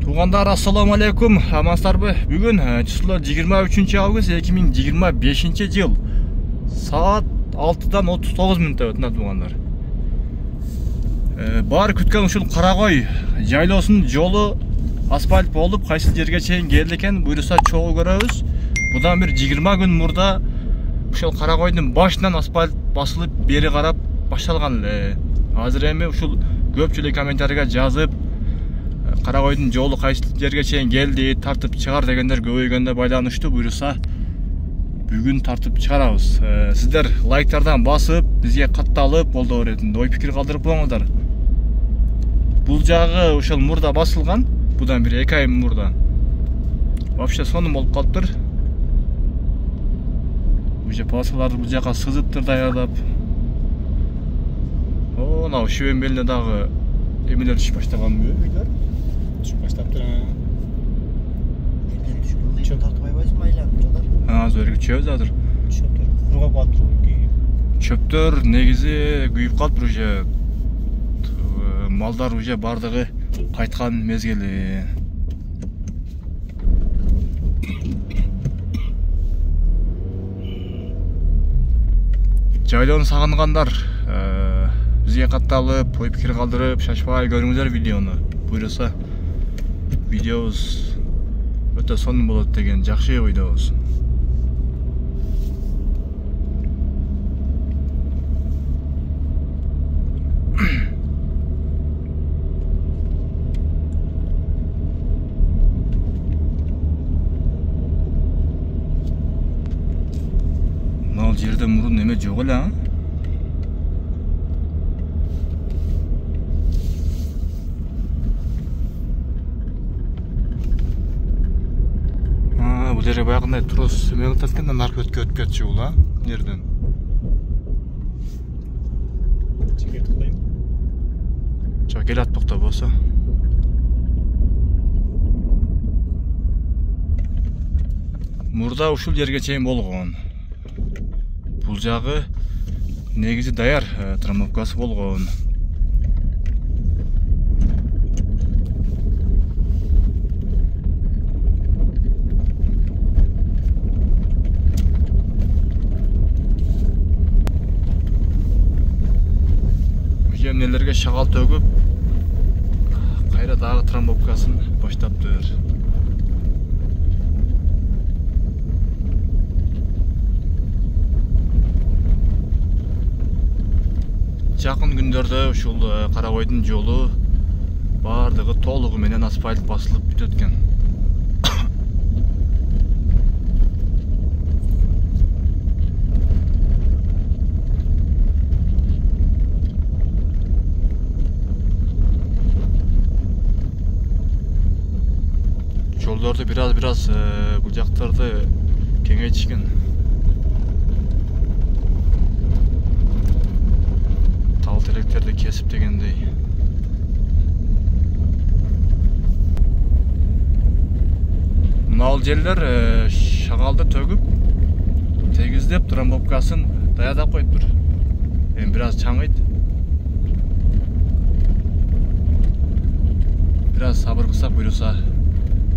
Туғандар, ассаламу алейкум, амансыздарбы? Бүгін число 23 август 2025 жыл. Саат 6-дан 39 минутта өтті туғандар. Бар күткен ушул Карагой жайлоосунун жолу асфальт болуп, кайсы жерге чейин келди экен, буйруса чогуу көрөбүз. Будан бир 20 күн мурда ушул Карагойдун башынан асфальт басылып, бери карап башталган эле. Азыр эми ушул көпчүлүк комментарийге жазып, Карагойдун жолу кайсы жерге чейин келди, тартып чыгар дегендер көбөйгөндө байланыштуу. Буйруса бүгүн тартып чыгарабыз. Сиздер лайктардан басып, бизге катталып, колдоо беретинде ой пикир калтырып коюңуздар. Бул жагы ошол мурда басылган, будан бир 2 ай мурда. Вообще сонун болуп калыптыр. Уже полосаларды бул жака сызыптыр даярдап. Мына шүбөн белине дагы эмелер түшүп баштаганбы, үйлөр? Түшүп баштаптыр. Элден түшкөн чөп тартып айбайсыңбы айланып жатар? Азыр чөп жатыр. Чөптөр кургап калыптыр. Чөптөр негизи күйүп калыптыр уже. Малдар уже бардыгы кайткан мезгили. Жайлоону сагынгандар бизге катталып, ой пикир калтырып, шашпай көрүңүздөр видеону. Буйруса видеобуз өтө сонун болот деген жакшы ойдобуз. Мына жерде мурун эме жок эле, бул жерге баягындай трос эме кылат экен, наркы өтүп кетчү бул, жерден. Чекертикпайбы? Жок, келат токто болсо. Мурда ушул жерге чейин болгон. Бул жагы негизи даяр трамовкасы болгон. Эмнелерге шагал төгүп, кайра дагы трамовкасын баштаптыр. Жакын күндөрдө ушул Карагойдун жолу бардыгы толугу менен асфальт басылып бүтөт экен. Жолдорду бираз бул жактарды кеңейтишкен. Тал теректерди кесип дегендей. Мынау жерлер шагалды төгүп, тегиздеп трамбовкасын даярдап коюптур. Эми бираз чаңыйт. Бираз сабыр кылсак буйруса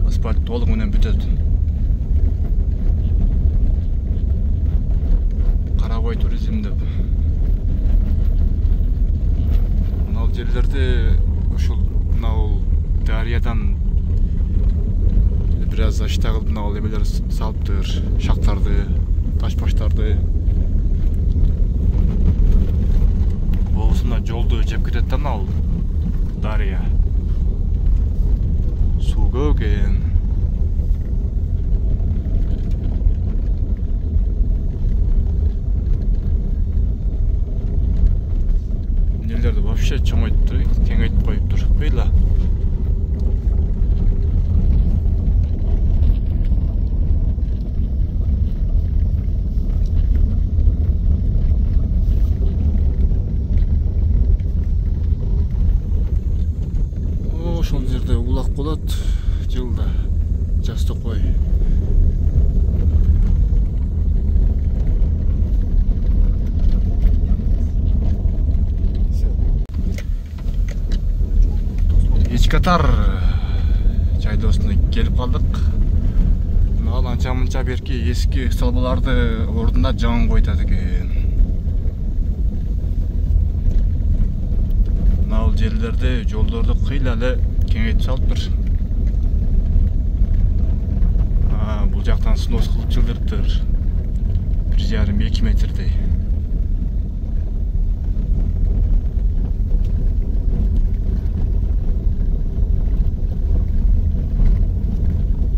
асфальт толугу менен бүтөт. Карагой туризм деп. Мынау жерлерде ушул мынау дарыядан бираз аштагыл мынау эмелер салыптыр, шактарды, таш-баштарды. Болсуна жолду жеп кетет да мынау дарыя. Суу көп экен. Нелерди вообще чоңойтуп, кеңейтип коюптур. Бейла. Ошол жерде улак болот, жылда Жастокой. Ичкатар жайлоосуна келип калдык. Ал анча-мынча берки эски столбаларды ордуна жаңы койтат экен. Мынау жерлерде жолдорду кыйла эле кеңейтип салыптыр. Бул жактан снос кылып чыгдырыптыр. 1,5-2 метрдей.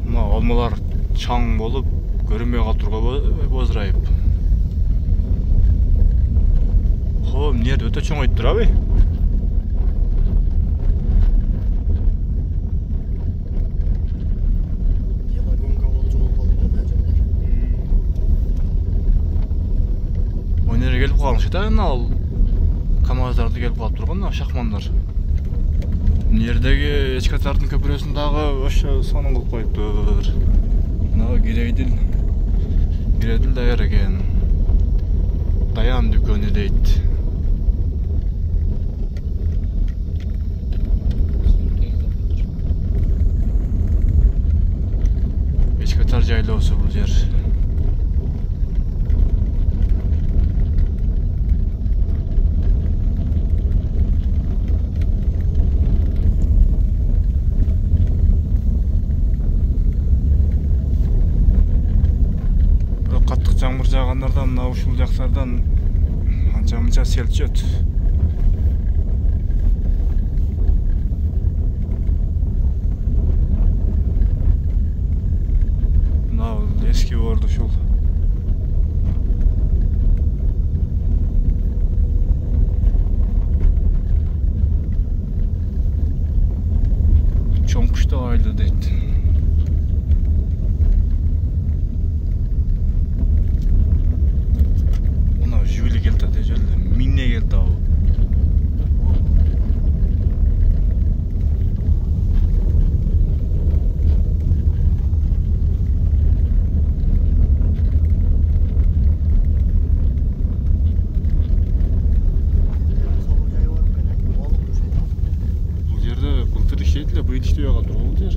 Мына алмалар чаң болуп, көрүнбөй калтырууга бозурайып. Хо, эмне жерде өтө чоңойтуп турабы? Ойнере келип калышы да, ал КамАЗдарды келип калып турган, шахмандар. Эмне жердеги эчкатардын көпүрөсүн дагы ошо сонун кылып коюптур. Гирейдил даяр экен. Даян дүкөнү дейт. Эчкатар жайлоосу бул жер. Жаңбыр жаагандардан, мына ушул жактардан анча-мынча сел түшөт. Мына эски орду ушул. Чоң кышта айлы дейт. Minne geldi abi. Bu yerde bultur işleydi de bu yetiştiriyor kaldı bu yer.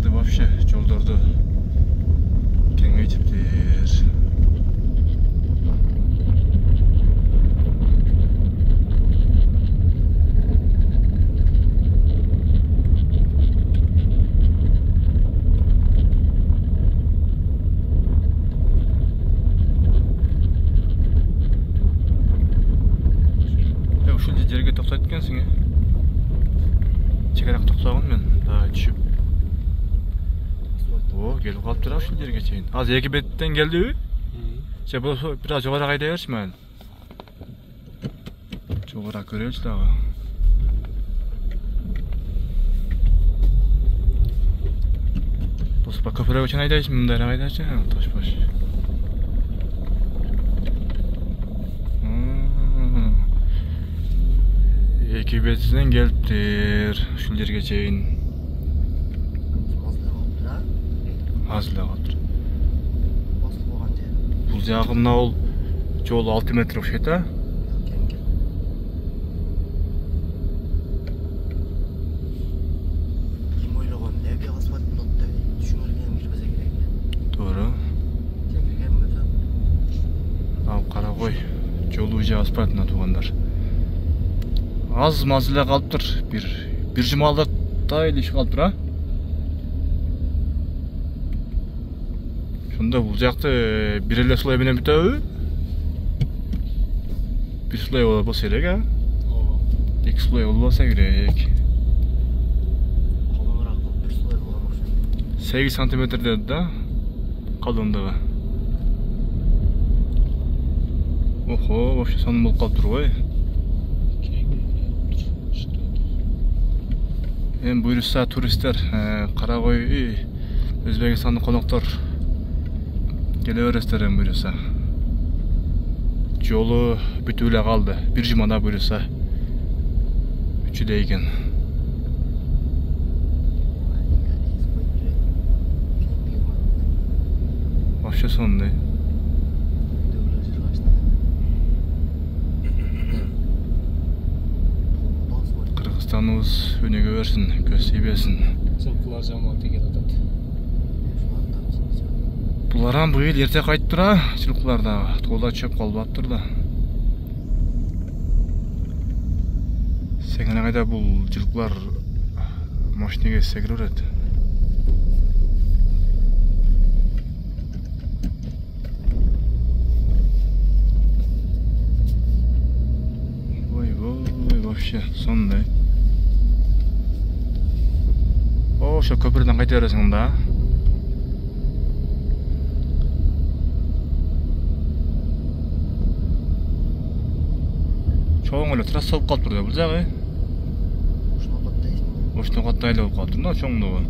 Вообще жолдорду кеңейтиптир. Ушул жерге токтойт экенсиң, чекарак токтогон мен да түшүп. Gelip kalıp durar şu ileri geçeyim. Az iki betten geldi. İşte bu biraz jogara kayda yarışmayın. Jogara görüyoruz da. Bu bak köprüye geçen ayda hiç mundara kayda yarışmayın. Taş baş. İki betten geliptir. Şu ileri geçeyim. Азлы калыптыр. Бул жагы мына ол жол 6 метр окшойт а. Ким ойлогон эби асфальттын отто түшүнгөлгөн кирбесе керек. Туура. Ал Карагой жолу же асфальтына тугандар. Аз маз эле калыптыр. Бир жумалыкта эле иш калыптыр а. Şunda bu jakты bir эле слой менен бүтөбү? Bir слой болбосо керек, а? Ооба. 2 слой болбосо керек. Калыңыраак кылып 1 слой болгон окшойт. 8 сантиметр деди да калыңдыгы. Охо, вообще сонун болуп калыптыр ғой. Эми буюрса туристтер, Карагой, Өзбекстандын коноктор келе бересиздер эми буюрса. Жолу бүтүп эле калды. Бир жумада буюрса. Üçüde ekan. Вообще сондай. Кыргызстаныбыз өнүгө берсин, көз берсин. Жылқылар жаман деген атат. Буларам быйыл эрте кайтып тура, жылкылар да толда чөп калбаптыр да. Сеңіне қайда бұл жылқылар машинеге секіріп өреді. Ой, вообще сондай. О, шо көпірден қайта бересің да. Çoğun öyle trasa olup kalıp duruyor, bilsek mi? Boşuna kattayla olup kalıp duruyor, çoğun da var.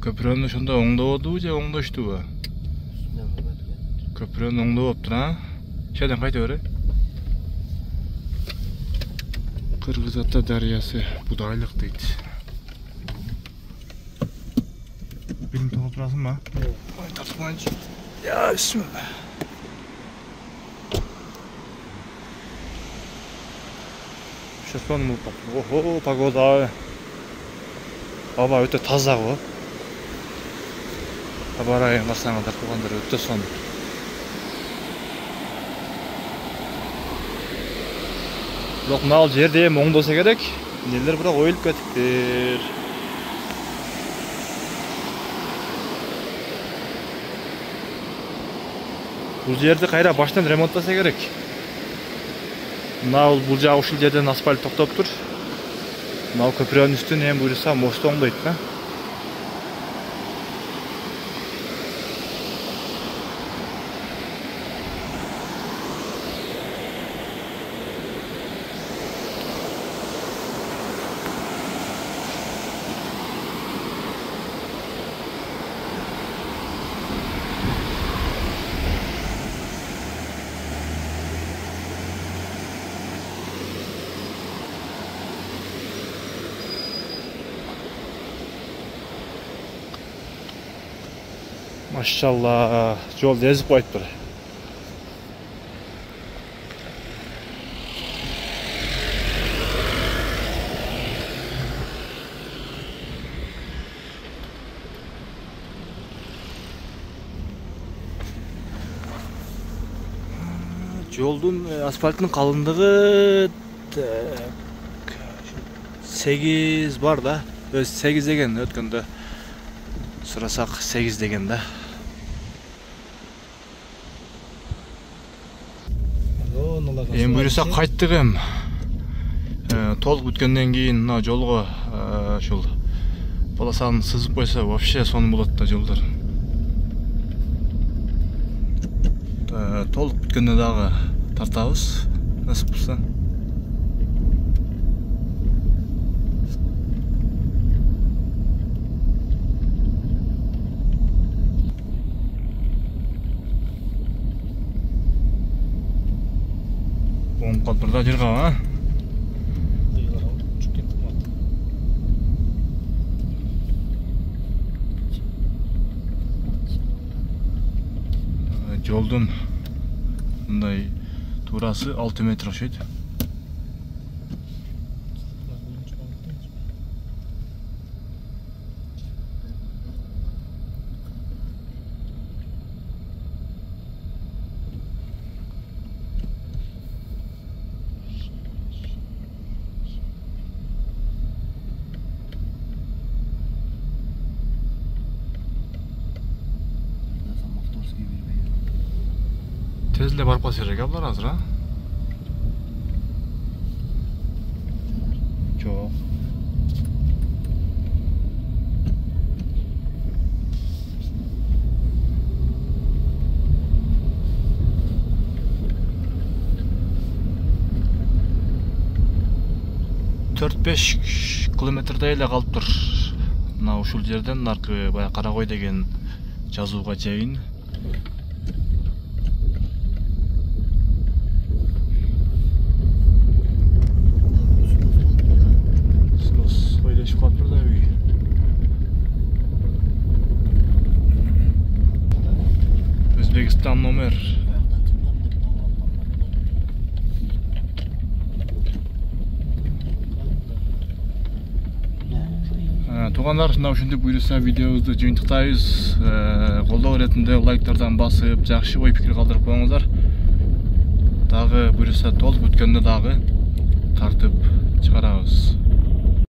Köprünün şunda oңдоодубу же оңдоштубу? Köprünün oңдоп ha? Şeyden kayda öyle? Kırgızata Deryası budaylık deydi. Benim topu turasın mı? Evet. Ay tartışmayınca. Ya bismillah. Сейчас он ему ого, погода. Baba öte таза го. Абарайын басаңыздар туғандар өтті сон. Жоқ, мынау жерде оңдоса керек. Нелер бірақ ойылып кетиптир. Бұл жерді қайра баштан ремонттаса керек. Мынау бұл жағы ушул жерден асфальт токтоп тур. Мынау көпүрөнүн үстүн эми буюрса мосту оңдойт да. Maşallah, yol ezip koyup. Yoldun asfaltının kalınlığı 8 var da, 8 degen ötkünde sırasak 8 degen de. Endi buyursa qayттык эми. Толук бүткөндөн кийин мына жолго ушул полосаны сызып койсо вообще сонун болот да жолдор. Толук бүткөндө дагы тартабыз, насып болсо. Оң калтырда жер калган. Жолдун мындай туурасы 6 метр окшойт. Tezle barıp kalsa gerek ablar hazır ha? Çok. 4-5 километрдей эле калыптыр. Мына ушул жерден наркы баягы Каракой деген жазууга чейин. Ойлошуп калыптыр да үй. Өзбекстан номер. Тугандар, мына ушинтип буйруса видеобузду жыйынтыктайбыз. Колдоо иретинде лайктардан басып, жакшы ой пикир калтырып коюңуздар. Дагы буйруса толук бүткөндө дагы тартып чыгарабыз.